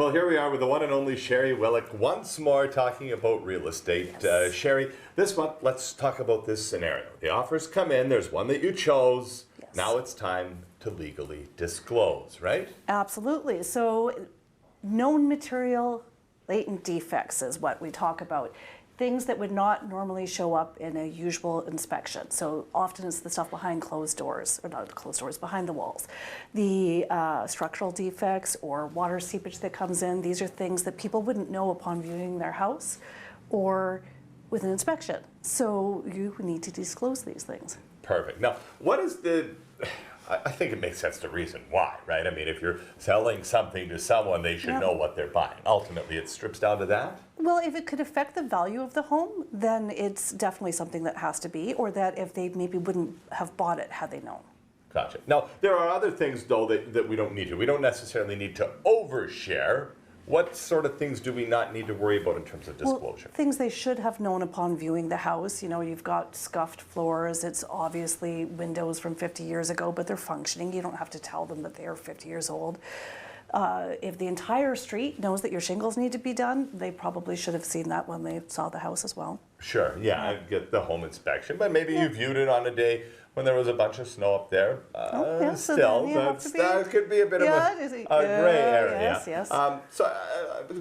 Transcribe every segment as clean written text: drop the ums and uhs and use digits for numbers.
Well, here we are with the one and only Sheri Willick once more talking about real estate. Yes. Sheri, this month, let's talk about this scenario. The offers come in, there's one that you chose. Yes. Now it's time to legally disclose, right? Absolutely. So known material, latent defects is what we talk about. Things that would not normally show up in a usual inspection. So often it's the stuff behind closed doors, or not closed doors, behind the walls. The structural defects or water seepage that comes in, these are things that people wouldn't know upon viewing their house or with an inspection. So you need to disclose these things. Perfect. Now, what is the... I think it makes sense to reason why, right? I mean, if you're selling something to someone, they should know what they're buying. Ultimately, it strips down to that? Well, if it could affect the value of the home, then it's definitely something that has to be, or that if they maybe wouldn't have bought it had they known. Gotcha. Now, there are other things, though, that we don't need to. We don't necessarily need to overshare. What sort of things do we not need to worry about in terms of disclosure? Well, things they should have known upon viewing the house. You know, you've got scuffed floors. It's obviously windows from 50 years ago, but they're functioning. You don't have to tell them that they are 50 years old. If the entire street knows that your shingles need to be done, they probably should have seen that when they saw the house as well. Sure, yeah, I get the home inspection, but maybe you viewed it on a day when there was a bunch of snow up there. So Still, then you have to be, that could be a bit of a gray area. Yes, yes. So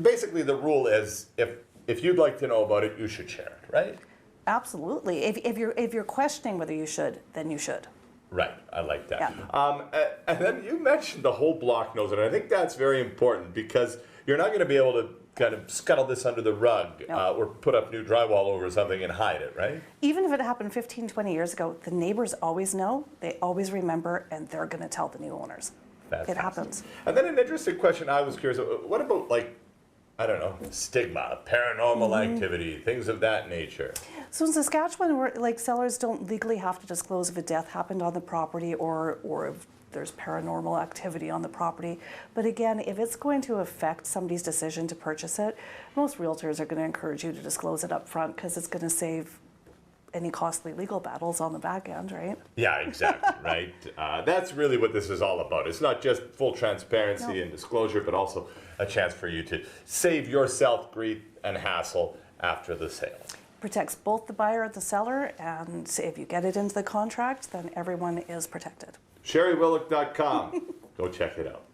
basically the rule is if you'd like to know about it, you should share it, right? Absolutely. If you're questioning whether you should, then you should. Right, I like that. Yeah. And then you mentioned the whole block nose, and I think that's very important because you're not going to be able to kind of scuttle this under the rug or put up new drywall over something and hide it, right? Even if it happened 15, 20 years ago, the neighbors always know, they always remember, and they're going to tell the new owners. Fantastic. It happens. And then an interesting question I was curious, what about, like, I don't know, stigma, paranormal activity, things of that nature? So in Saskatchewan, sellers don't legally have to disclose if a death happened on the property or if there's paranormal activity on the property. But again, if it's going to affect somebody's decision to purchase it, most realtors are going to encourage you to disclose it up front because it's going to save any costly legal battles on the back end, right? Yeah, exactly, right? That's really what this is all about. It's not just full transparency and disclosure, but also a chance for you to save yourself grief and hassle after the sale. Protects both the buyer and the seller, and if you get it into the contract, then everyone is protected. SheriWillick.com. Go check it out.